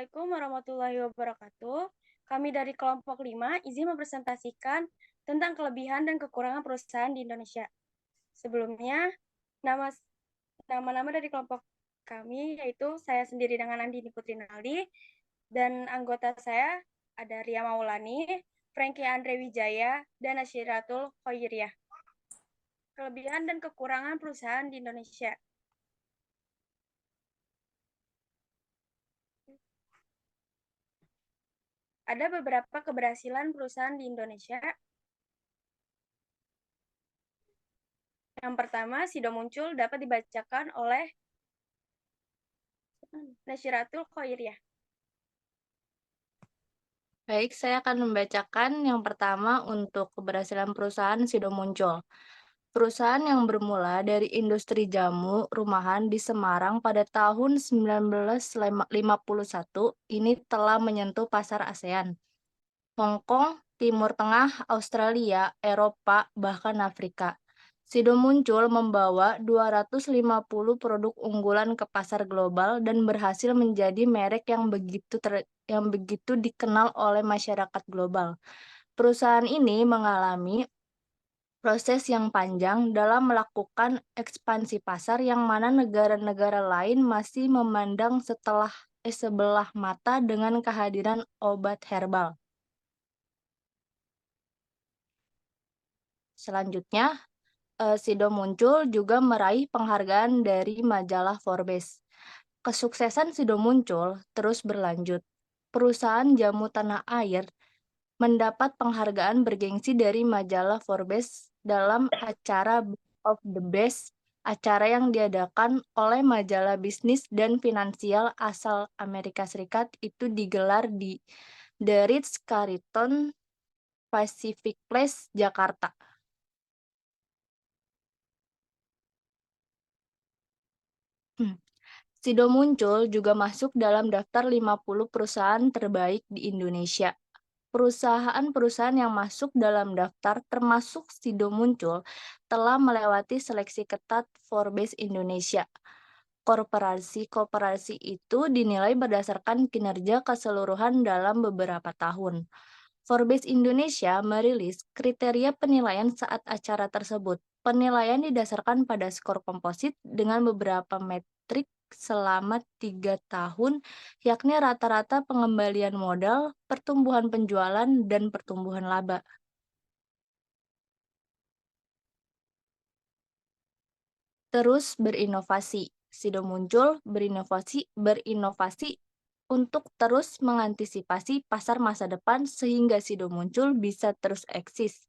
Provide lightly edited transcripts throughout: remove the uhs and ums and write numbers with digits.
Assalamualaikum warahmatullahi wabarakatuh. Kami dari kelompok 5 izin mempresentasikan tentang kelebihan dan kekurangan perusahaan di Indonesia. Sebelumnya, nama nama dari kelompok kami yaitu saya sendiri dengan Andini Putri Naldi dan anggota saya ada Ria Maulani, Frankie Andre Wijaya, dan Asyiratul Khoiriyah. Kelebihan dan kekurangan perusahaan di Indonesia. Ada beberapa keberhasilan perusahaan di Indonesia. Yang pertama, Sido Muncul dapat dibacakan oleh Nasyiratul Khoiriyah. Baik, saya akan membacakan yang pertama untuk keberhasilan perusahaan Sido Muncul. Perusahaan yang bermula dari industri jamu rumahan di Semarang pada tahun 1951 ini telah menyentuh pasar ASEAN, Hong Kong, Timur Tengah, Australia, Eropa, bahkan Afrika. Sido Muncul membawa 250 produk unggulan ke pasar global dan berhasil menjadi merek yang begitu dikenal oleh masyarakat global. Perusahaan ini mengalami proses yang panjang dalam melakukan ekspansi pasar yang mana negara-negara lain masih memandang sebelah mata dengan kehadiran obat herbal. Selanjutnya, Sido Muncul juga meraih penghargaan dari majalah Forbes. Kesuksesan Sido Muncul terus berlanjut. Perusahaan jamu tanah air mendapat penghargaan bergengsi dari majalah Forbes dalam acara Best of the Best, acara yang diadakan oleh majalah bisnis dan finansial asal Amerika Serikat itu digelar di The Ritz-Carlton Pacific Place, Jakarta. Sido Muncul juga masuk dalam daftar 50 perusahaan terbaik di Indonesia. Perusahaan-perusahaan yang masuk dalam daftar termasuk Sido Muncul telah melewati seleksi ketat Forbes Indonesia. Koperasi itu dinilai berdasarkan kinerja keseluruhan dalam beberapa tahun. Forbes Indonesia merilis kriteria penilaian saat acara tersebut. Penilaian didasarkan pada skor komposit dengan beberapa metrik selama 3 tahun, yakni rata-rata pengembalian modal, pertumbuhan penjualan, dan pertumbuhan laba. Terus berinovasi. Sido Muncul berinovasi untuk terus mengantisipasi pasar masa depan sehingga Sido Muncul bisa terus eksis.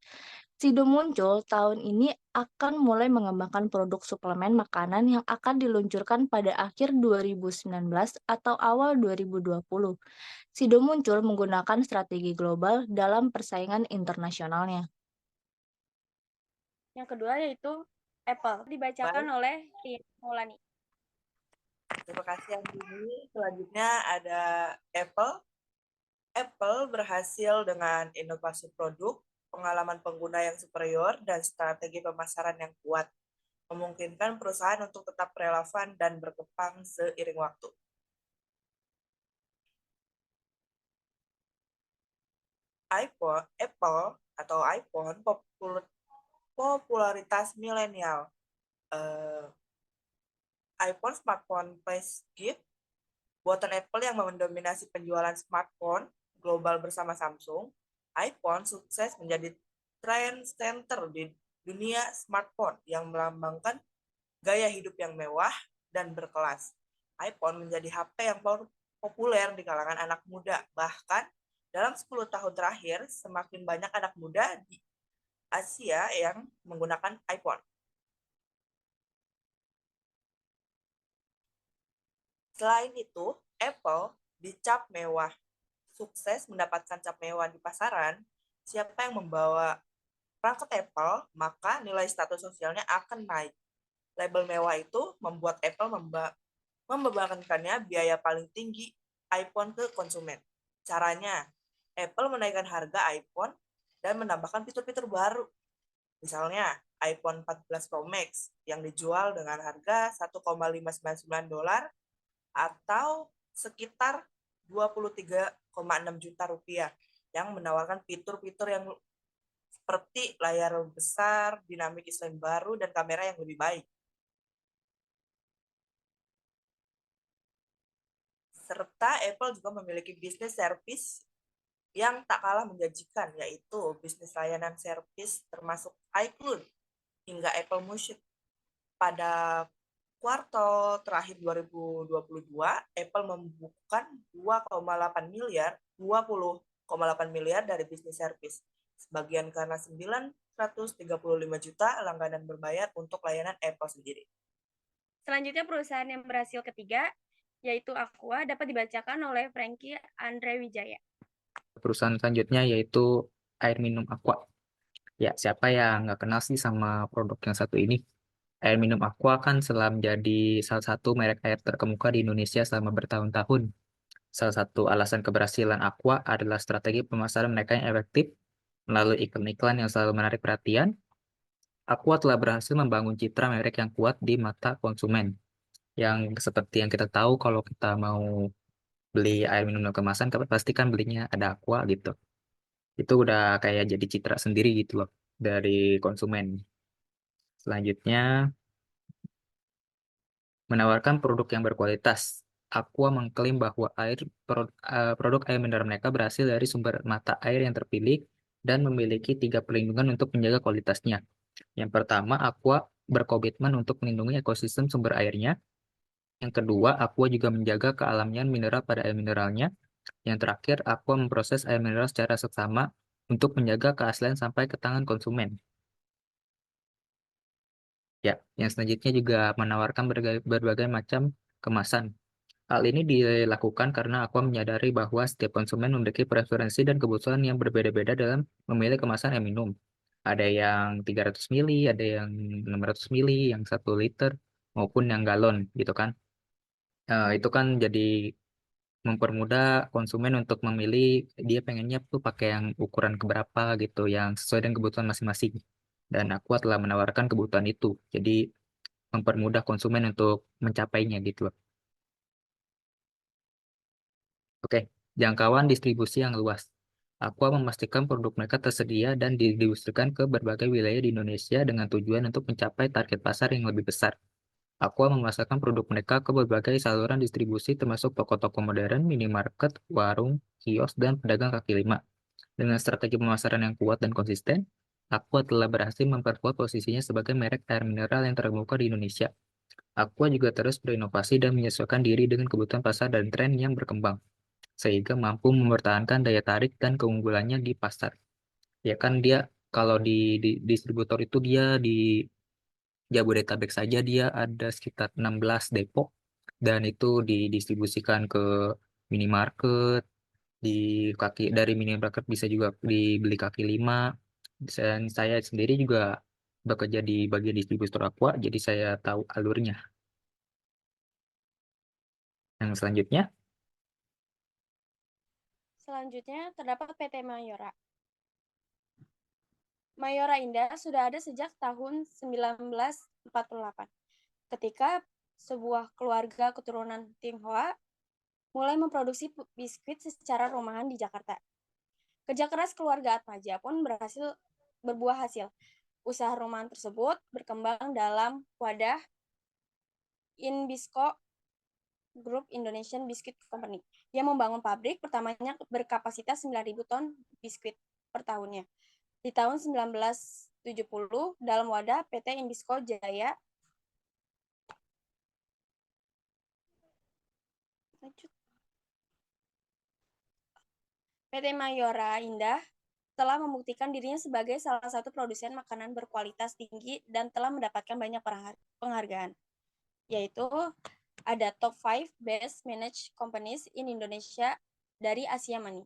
Sido Muncul tahun ini akan mulai mengembangkan produk suplemen makanan yang akan diluncurkan pada akhir 2019 atau awal 2020. Sido Muncul menggunakan strategi global dalam persaingan internasionalnya. Yang kedua yaitu Apple, dibacakan Baik, oleh Ria Maulani. terima kasih Andini. Selanjutnya ada Apple. Apple berhasil dengan inovasi produk, pengalaman pengguna yang superior, dan strategi pemasaran yang kuat, memungkinkan perusahaan untuk tetap relevan dan berkembang seiring waktu. Apple atau iPhone popularitas milenial. iPhone smartphone flagship buatan Apple yang mendominasi penjualan smartphone global bersama Samsung. iPhone sukses menjadi trend center di dunia smartphone yang melambangkan gaya hidup yang mewah dan berkelas. iPhone menjadi HP yang populer di kalangan anak muda. Bahkan dalam 10 tahun terakhir, semakin banyak anak muda di Asia yang menggunakan iPhone. Selain itu, Apple dicap mewah. Sukses mendapatkan cap mewah di pasaran, siapa yang membawa perangkat Apple, maka nilai status sosialnya akan naik. Label mewah itu membuat Apple membebankannya biaya paling tinggi iPhone ke konsumen. Caranya, Apple menaikkan harga iPhone dan menambahkan fitur-fitur baru. Misalnya, iPhone 14 Pro Max yang dijual dengan harga $1,599 atau sekitar 23,6 juta rupiah yang menawarkan fitur-fitur yang seperti layar besar, dinamik island baru, dan kamera yang lebih baik. Serta Apple juga memiliki bisnis service yang tak kalah menjanjikan, yaitu bisnis layanan servis termasuk iCloud hingga Apple Music. Pada kuartal terakhir 2022, Apple membukukan 20,8 miliar dari bisnis servis. Sebagian karena 935 juta langganan berbayar untuk layanan Apple sendiri. Selanjutnya perusahaan yang berhasil ketiga, yaitu Aqua, dapat dibacakan oleh Frankie Andre Wijaya. Perusahaan selanjutnya yaitu air minum Aqua. Ya, siapa yang nggak kenal sih sama produk yang satu ini? Air minum Aqua kan telah menjadi salah satu merek air terkemuka di Indonesia selama bertahun-tahun. Salah satu alasan keberhasilan Aqua adalah strategi pemasaran mereka yang efektif melalui iklan-iklan yang selalu menarik perhatian. Aqua telah berhasil membangun citra merek yang kuat di mata konsumen. Yang seperti yang kita tahu kalau kita mau beli air minum kemasan, pasti kan belinya ada Aqua gitu. Itu udah kayak jadi citra sendiri gitu loh dari konsumen. Selanjutnya, menawarkan produk yang berkualitas. Aqua mengklaim bahwa produk air mineral mereka berasal dari sumber mata air yang terpilih dan memiliki 3 perlindungan untuk menjaga kualitasnya. Yang pertama, Aqua berkomitmen untuk melindungi ekosistem sumber airnya. Yang kedua, Aqua juga menjaga kealamian mineral pada air mineralnya. Yang terakhir, Aqua memproses air mineral secara seksama untuk menjaga keaslian sampai ke tangan konsumen. Ya, yang selanjutnya juga menawarkan berbagai macam kemasan. Hal ini dilakukan karena Aqua menyadari bahwa setiap konsumen memiliki preferensi dan kebutuhan yang berbeda-beda dalam memilih kemasan air minum. Ada yang 300 mili, ada yang 600 mili, yang 1 liter, maupun yang galon gitu kan. Itu kan jadi mempermudah konsumen untuk memilih dia pengennya tuh pakai yang ukuran keberapa gitu, yang sesuai dengan kebutuhan masing-masing. Dan Aqua telah menawarkan kebutuhan itu. Jadi mempermudah konsumen untuk mencapainya gitu loh. Oke, jangkauan distribusi yang luas. Aqua memastikan produk mereka tersedia dan didistribusikan ke berbagai wilayah di Indonesia dengan tujuan untuk mencapai target pasar yang lebih besar. Aqua memasarkan produk mereka ke berbagai saluran distribusi termasuk toko-toko modern, minimarket, warung, kios, dan pedagang kaki lima. Dengan strategi pemasaran yang kuat dan konsisten, Aqua telah berhasil memperkuat posisinya sebagai merek air mineral yang terkemuka di Indonesia. Aqua juga terus berinovasi dan menyesuaikan diri dengan kebutuhan pasar dan tren yang berkembang, sehingga mampu mempertahankan daya tarik dan keunggulannya di pasar. Ya kan dia kalau di distributor itu dia di Jabodetabek saja dia ada sekitar 16 depo dan itu didistribusikan ke minimarket, dari minimarket bisa juga dibeli kaki lima. Dan saya sendiri juga bekerja di bagian distributor Aqua, jadi saya tahu alurnya. Yang selanjutnya, Selanjutnya terdapat PT Mayora. Mayora Indah sudah ada sejak tahun 1948, ketika sebuah keluarga keturunan Tionghoa mulai memproduksi biskuit secara rumahan di Jakarta. Kerja keras keluarga Atmaja pun berbuah hasil. Usaha rumahan tersebut berkembang dalam wadah Inbisco Group Indonesian Biscuit Company yang membangun pabrik pertamanya berkapasitas 9.000 ton biskuit per tahunnya. Di tahun 1970 dalam wadah PT Inbisco Jaya PT Mayora Indah telah membuktikan dirinya sebagai salah satu produsen makanan berkualitas tinggi dan telah mendapatkan banyak penghargaan, yaitu ada Top 5 Best Managed Companies in Indonesia dari Asia Money.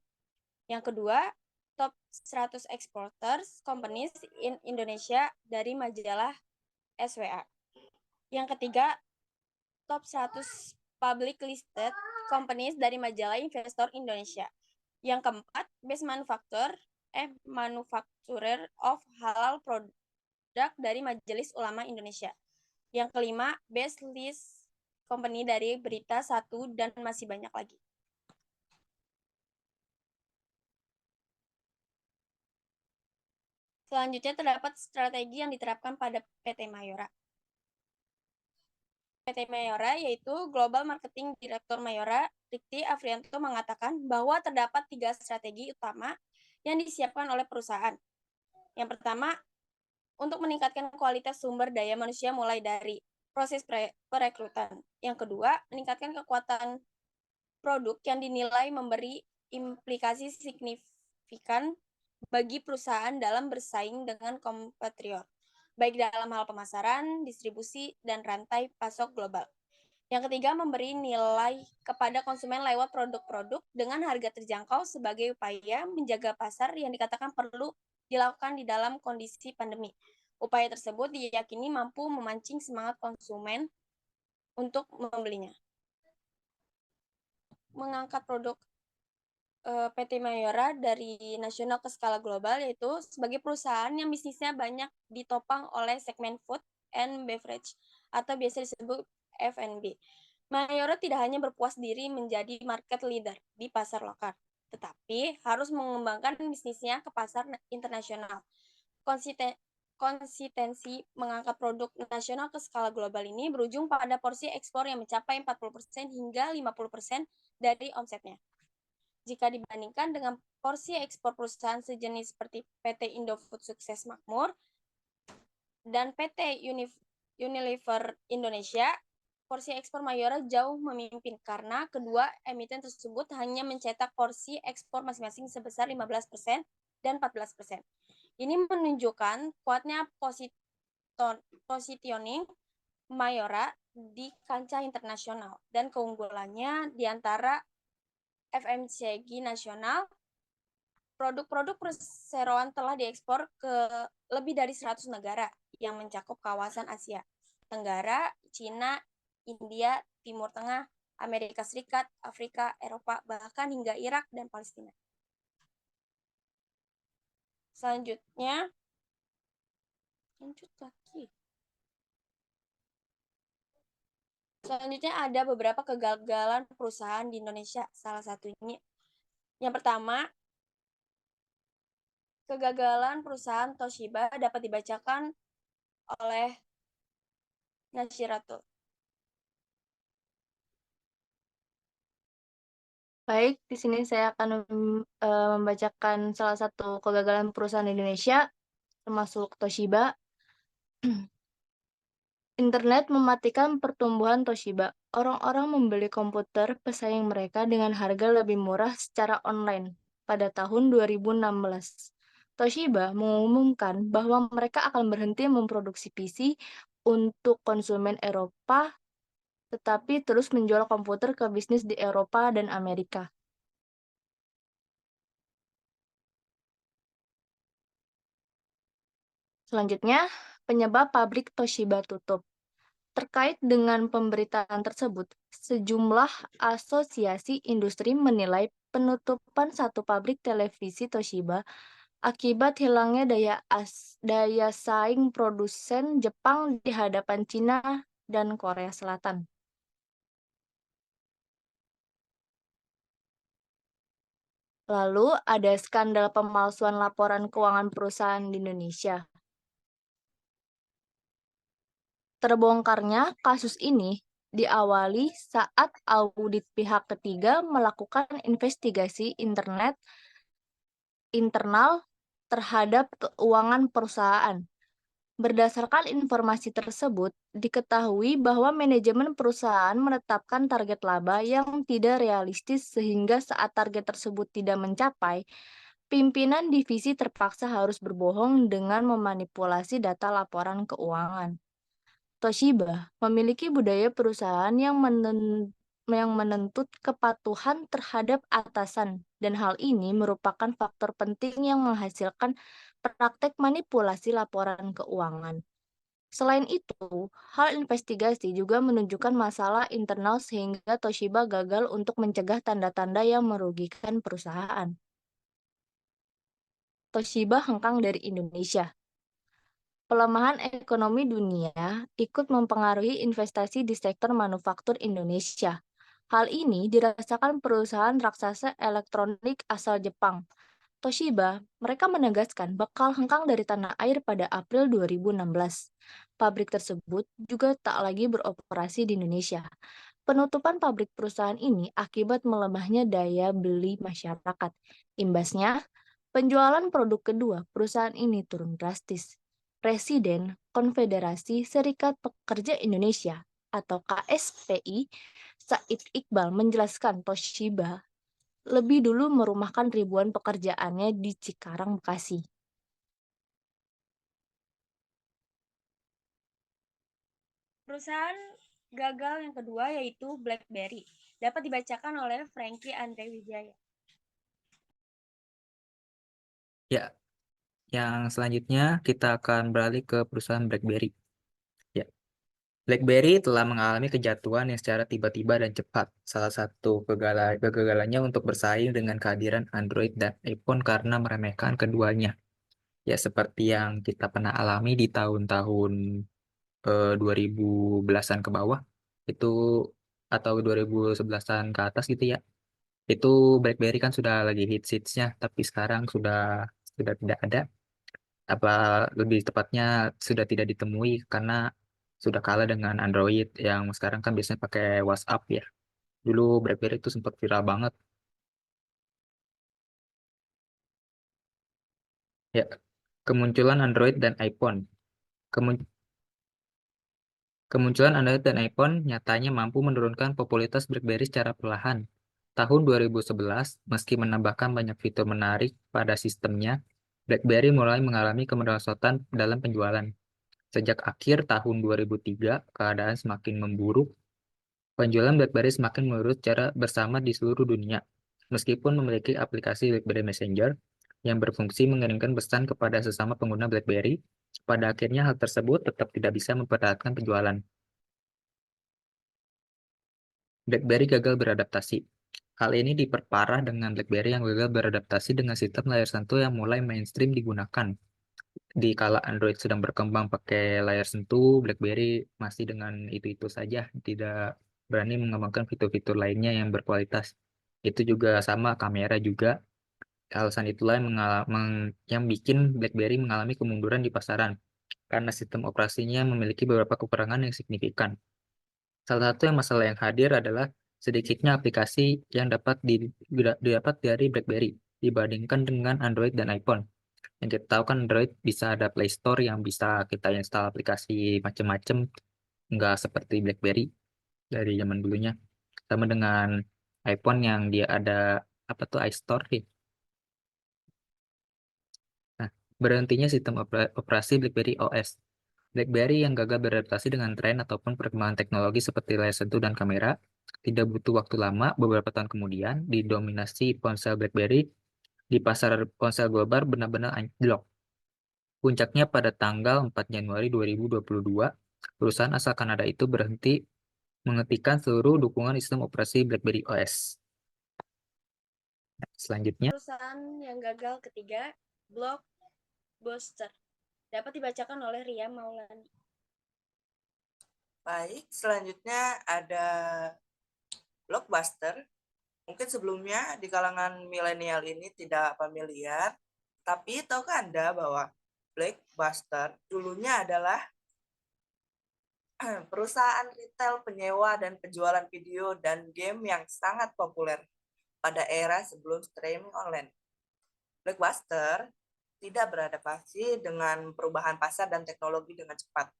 Yang kedua, Top 100 Exporters Companies in Indonesia dari majalah SWA. Yang ketiga, Top 100 Public Listed Companies dari majalah Investor Indonesia. Yang keempat, Best Manufacturer of Halal Product dari Majelis Ulama Indonesia. Yang kelima, Best List Company dari Berita Satu, dan masih banyak lagi. Selanjutnya terdapat strategi yang diterapkan pada PT Mayora. PT Mayora yaitu Global Marketing Director Mayora, Rikti Afrianto mengatakan bahwa terdapat 3 strategi utama yang disiapkan oleh perusahaan. Yang pertama, untuk meningkatkan kualitas sumber daya manusia mulai dari proses perekrutan. Yang kedua, meningkatkan kekuatan produk yang dinilai memberi implikasi signifikan bagi perusahaan dalam bersaing dengan kompetitor, baik dalam hal pemasaran, distribusi, dan rantai pasok global. Yang ketiga, memberi nilai kepada konsumen lewat produk-produk dengan harga terjangkau sebagai upaya menjaga pasar yang dikatakan perlu dilakukan di dalam kondisi pandemi. Upaya tersebut diyakini mampu memancing semangat konsumen untuk membelinya. Mengangkat produk PT Mayora dari nasional ke skala global, yaitu sebagai perusahaan yang bisnisnya banyak ditopang oleh segmen food and beverage atau biasa disebut F&B. Mayora tidak hanya berpuas diri menjadi market leader di pasar lokal, tetapi harus mengembangkan bisnisnya ke pasar internasional. Konsistensi mengangkat produk nasional ke skala global ini berujung pada porsi ekspor yang mencapai 40% hingga 50% dari omsetnya. Jika dibandingkan dengan porsi ekspor perusahaan sejenis seperti PT Indofood Sukses Makmur dan PT Unilever Indonesia, porsi ekspor Mayora jauh memimpin karena kedua emiten tersebut hanya mencetak porsi ekspor masing-masing sebesar 15% dan 14%. Ini menunjukkan kuatnya positioning Mayora di kancah internasional dan keunggulannya di antara FMCG nasional. Produk-produk perseroan telah diekspor ke lebih dari 100 negara yang mencakup kawasan Asia Tenggara, Cina, India, Timur Tengah, Amerika Serikat, Afrika, Eropa, bahkan hingga Irak dan Palestina. Selanjutnya, lanjut lagi. Selanjutnya ada beberapa kegagalan perusahaan di Indonesia. Salah satunya, yang pertama, kegagalan perusahaan Toshiba dapat dibacakan oleh Nashiratul. Baik, di sini saya akan membacakan salah satu kegagalan perusahaan Indonesia, termasuk Toshiba. Internet mematikan pertumbuhan Toshiba. Orang-orang membeli komputer pesaing mereka dengan harga lebih murah secara online pada tahun 2016. Toshiba mengumumkan bahwa mereka akan berhenti memproduksi PC untuk konsumen Eropa, tetapi terus menjual komputer ke bisnis di Eropa dan Amerika. Selanjutnya, penyebab pabrik Toshiba tutup. Terkait dengan pemberitaan tersebut, sejumlah asosiasi industri menilai penutupan satu pabrik televisi Toshiba akibat hilangnya daya saing produsen Jepang di hadapan Cina dan Korea Selatan. Lalu ada skandal pemalsuan laporan keuangan perusahaan di Indonesia. Terbongkarnya kasus ini diawali saat audit pihak ketiga melakukan investigasi internal terhadap keuangan perusahaan. Berdasarkan informasi tersebut, diketahui bahwa manajemen perusahaan menetapkan target laba yang tidak realistis sehingga saat target tersebut tidak mencapai, pimpinan divisi terpaksa harus berbohong dengan memanipulasi data laporan keuangan. Toshiba memiliki budaya perusahaan yang menuntut kepatuhan terhadap atasan, dan hal ini merupakan faktor penting yang menghasilkan praktek manipulasi laporan keuangan. Selain itu, hal investigasi juga menunjukkan masalah internal sehingga Toshiba gagal untuk mencegah tanda-tanda yang merugikan perusahaan. Toshiba hengkang dari Indonesia. Pelemahan ekonomi dunia ikut mempengaruhi investasi di sektor manufaktur Indonesia. Hal ini dirasakan perusahaan raksasa elektronik asal Jepang. Toshiba, mereka menegaskan bakal hengkang dari tanah air pada April 2016. Pabrik tersebut juga tak lagi beroperasi di Indonesia. Penutupan pabrik perusahaan ini akibat melemahnya daya beli masyarakat. Imbasnya, penjualan produk kedua perusahaan ini turun drastis. Presiden Konfederasi Serikat Pekerja Indonesia atau KSPI, Said Iqbal menjelaskan Toshiba lebih dulu merumahkan ribuan pekerjaannya di Cikarang, Bekasi. Perusahaan gagal yang kedua yaitu BlackBerry. Dapat dibacakan oleh Frankie Andre Wijaya. Ya, yang selanjutnya kita akan beralih ke perusahaan BlackBerry. Ya, BlackBerry telah mengalami kejatuhan yang secara tiba-tiba dan cepat. Salah satu kegagalannya untuk bersaing dengan kehadiran Android dan iPhone karena meremehkan keduanya. Ya, seperti yang kita pernah alami di tahun-tahun 2010-an ke bawah, itu atau 2011-an ke atas gitu ya. Itu BlackBerry kan sudah lagi hits-hitsnya, tapi sekarang sudah tidak ada. Apa lebih tepatnya sudah tidak ditemui karena sudah kalah dengan Android yang sekarang kan biasanya pakai WhatsApp ya. Dulu BlackBerry itu sempat viral banget. Ya, kemunculan Android dan iPhone. Kemun- Kemunculan Android dan iPhone nyatanya mampu menurunkan popularitas BlackBerry secara perlahan. Tahun 2011, meski menambahkan banyak fitur menarik pada sistemnya, BlackBerry mulai mengalami kemerosotan dalam penjualan. Sejak akhir tahun 2003, keadaan semakin memburuk. Penjualan BlackBerry semakin menurun secara bersama di seluruh dunia. Meskipun memiliki aplikasi BlackBerry Messenger yang berfungsi mengirimkan pesan kepada sesama pengguna BlackBerry, pada akhirnya hal tersebut tetap tidak bisa mempertahankan penjualan. BlackBerry gagal beradaptasi. Hal ini diperparah dengan BlackBerry yang gagal beradaptasi dengan sistem layar sentuh yang mulai mainstream digunakan. Di kala Android sedang berkembang pakai layar sentuh, BlackBerry masih dengan itu-itu saja, tidak berani mengembangkan fitur-fitur lainnya yang berkualitas. Itu juga sama kamera juga. Alasan itulah yang bikin BlackBerry mengalami kemunduran di pasaran, karena sistem operasinya memiliki beberapa kekurangan yang signifikan. Salah satu masalah yang hadir adalah sedikitnya aplikasi yang didapat dari BlackBerry dibandingkan dengan Android dan iPhone. Yang kita tahu kan Android bisa ada Play Store yang bisa kita install aplikasi macam-macam, nggak seperti BlackBerry dari zaman dulunya. Sama dengan iPhone yang dia ada apa tuh iStore sih. Nah, berhentinya sistem operasi BlackBerry OS. BlackBerry yang gagal beradaptasi dengan tren ataupun perkembangan teknologi seperti layar sentuh dan kamera, tidak butuh waktu lama, beberapa tahun kemudian, didominasi ponsel BlackBerry di pasar ponsel global benar-benar anjlok. Puncaknya pada tanggal 4 Januari 2022, perusahaan asal Kanada itu berhenti menghentikan seluruh dukungan sistem operasi BlackBerry OS. Nah, selanjutnya, Perusahaan yang gagal ketiga, Blockbuster. Dapat dibacakan oleh Ria Maulani. Baik, selanjutnya ada Blockbuster. Mungkin sebelumnya di kalangan milenial ini tidak familiar, tapi tahukah Anda bahwa Blockbuster dulunya adalah perusahaan retail penyewa dan penjualan video dan game yang sangat populer pada era sebelum streaming online. Blockbuster tidak beradaptasi dengan perubahan pasar dan teknologi dengan cepat,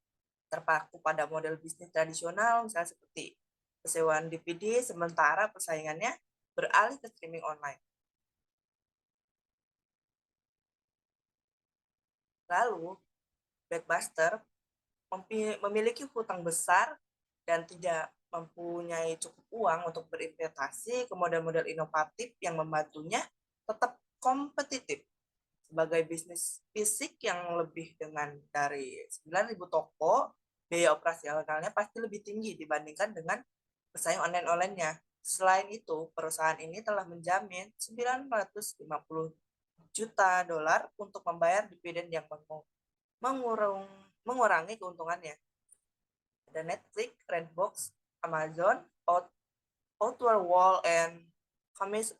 terpaku pada model bisnis tradisional misalnya seperti persewaan DVD, sementara persaingannya beralih ke streaming online. Lalu, Blockbuster memiliki hutang besar dan tidak mempunyai cukup uang untuk berinvestasi ke model-model inovatif yang membantunya tetap kompetitif. Sebagai bisnis fisik yang lebih dengan dari 9.000 toko, biaya operasionalnya pasti lebih tinggi dibandingkan dengan pesaing online-nya. Selain itu, perusahaan ini telah menjamin 950 juta dolar untuk membayar dividen yang mengurangi keuntungannya. Ada Netflix, Redbox, Amazon, Outer Wall, and Commerce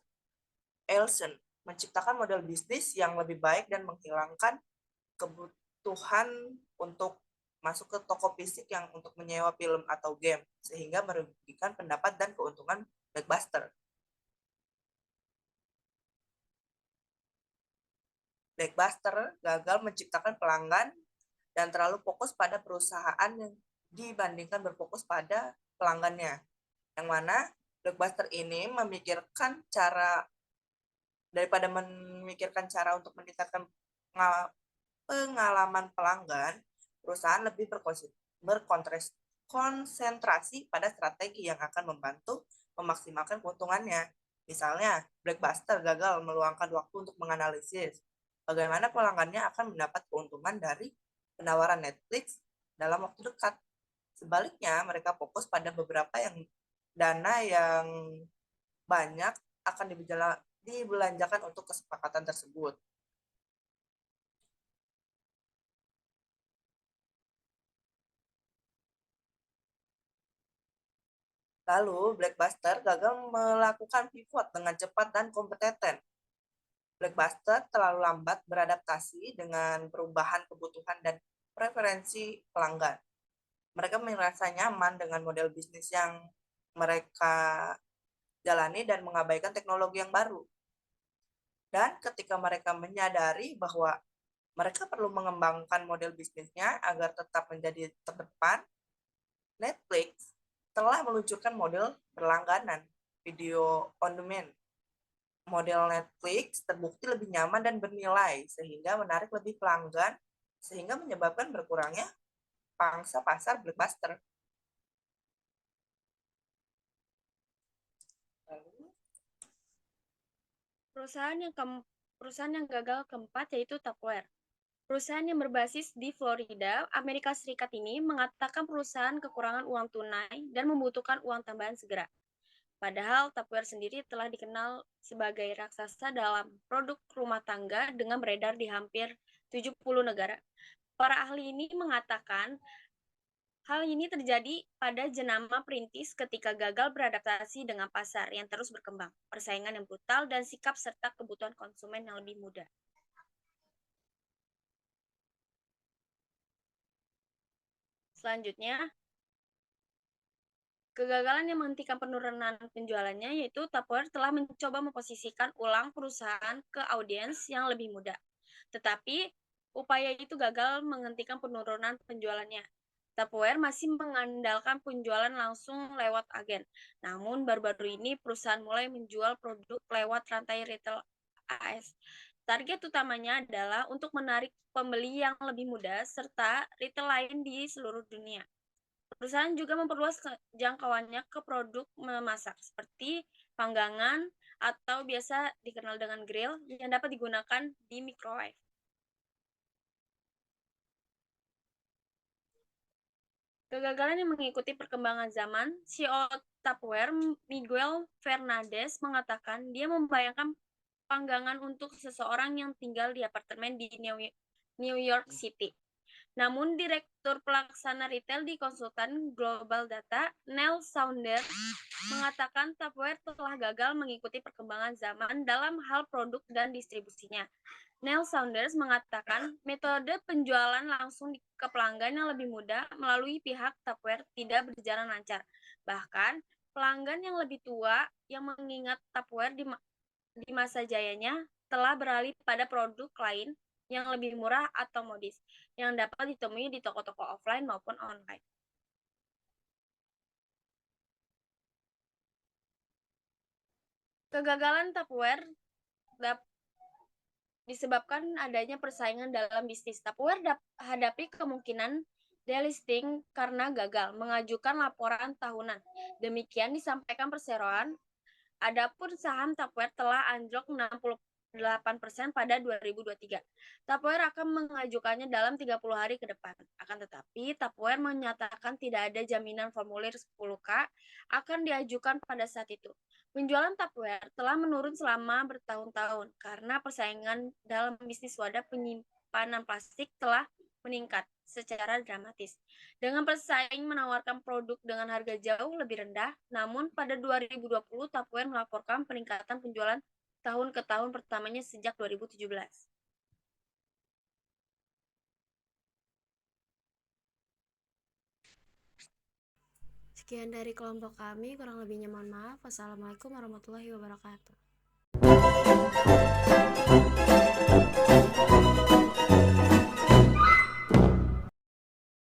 Elson. menciptakan model bisnis yang lebih baik dan menghilangkan kebutuhan untuk masuk ke toko fisik yang untuk menyewa film atau game, sehingga merugikan pendapat dan keuntungan Blockbuster. Blockbuster gagal menciptakan pelanggan dan terlalu fokus pada perusahaan yang dibandingkan berfokus pada pelanggannya. Yang mana Blockbuster ini daripada memikirkan cara untuk meningkatkan pengalaman pelanggan, perusahaan lebih berkonsentrasi pada strategi yang akan membantu memaksimalkan keuntungannya. Misalnya, Blockbuster gagal meluangkan waktu untuk menganalisis bagaimana pelanggannya akan mendapat keuntungan dari penawaran Netflix dalam waktu dekat. Sebaliknya, mereka fokus pada beberapa dana yang banyak akan dibelanjakan untuk kesepakatan tersebut. Lalu, Blockbuster gagal melakukan pivot dengan cepat dan kompeten. Blockbuster terlalu lambat beradaptasi dengan perubahan kebutuhan dan preferensi pelanggan. Mereka merasa nyaman dengan model bisnis yang mereka jalani dan mengabaikan teknologi yang baru. Dan ketika mereka menyadari bahwa mereka perlu mengembangkan model bisnisnya agar tetap menjadi terdepan, Netflix telah meluncurkan model berlangganan, video on demand. Model Netflix terbukti lebih nyaman dan bernilai, sehingga menarik lebih pelanggan, sehingga menyebabkan berkurangnya pangsa pasar Blockbuster. Lalu, perusahaan yang gagal keempat yaitu Tupperware. Perusahaan yang berbasis di Florida, Amerika Serikat ini mengatakan perusahaan kekurangan uang tunai dan membutuhkan uang tambahan segera. Padahal Tupperware sendiri telah dikenal sebagai raksasa dalam produk rumah tangga dengan beredar di hampir 70 negara. Para ahli ini mengatakan hal ini terjadi pada jenama perintis ketika gagal beradaptasi dengan pasar yang terus berkembang, persaingan yang brutal, dan sikap serta kebutuhan konsumen yang lebih muda. Selanjutnya, kegagalan yang menghentikan penurunan penjualannya yaitu Tupperware telah mencoba memposisikan ulang perusahaan ke audiens yang lebih muda. Tetapi upaya itu gagal menghentikan penurunan penjualannya. Tupperware masih mengandalkan penjualan langsung lewat agen. Namun baru-baru ini perusahaan mulai menjual produk lewat rantai retail AS. Target utamanya adalah untuk menarik pembeli yang lebih muda serta retail lain di seluruh dunia. Perusahaan juga memperluas jangkauannya ke produk memasak seperti panggangan atau biasa dikenal dengan grill yang dapat digunakan di microwave. Kegagalan yang mengikuti perkembangan zaman, CEO Tupperware, Miguel Fernandez, mengatakan dia membayangkan panggangan untuk seseorang yang tinggal di apartemen di New York City. Namun, Direktur Pelaksana Retail di konsultan Global Data, Neil Saunders, mengatakan Tupperware telah gagal mengikuti perkembangan zaman dalam hal produk dan distribusinya. Neil Saunders mengatakan metode penjualan langsung ke pelanggan yang lebih mudah melalui pihak Tupperware tidak berjalan lancar. Bahkan, pelanggan yang lebih tua yang mengingat Tupperware di masa jayanya telah beralih pada produk lain yang lebih murah atau modis, yang dapat ditemui di toko-toko offline maupun online. Kegagalan Tupperware disebabkan adanya persaingan dalam bisnis. Tupperware hadapi kemungkinan delisting karena gagal mengajukan laporan tahunan. Demikian disampaikan perseroan. Adapun saham Tupperware telah anjlok 68% pada 2023. Tupperware akan mengajukannya dalam 30 hari ke depan. Akan tetapi, Tupperware menyatakan tidak ada jaminan formulir 10K akan diajukan pada saat itu. Penjualan Tupperware telah menurun selama bertahun-tahun karena persaingan dalam bisnis wadah penyimpanan plastik telah meningkat secara dramatis. Dengan pesaing menawarkan produk dengan harga jauh lebih rendah, namun pada 2020 Tupperware melaporkan peningkatan penjualan tahun ke tahun pertamanya sejak 2017. Sekian dari kelompok kami, kurang lebihnya mohon maaf. Wassalamualaikum warahmatullahi wabarakatuh.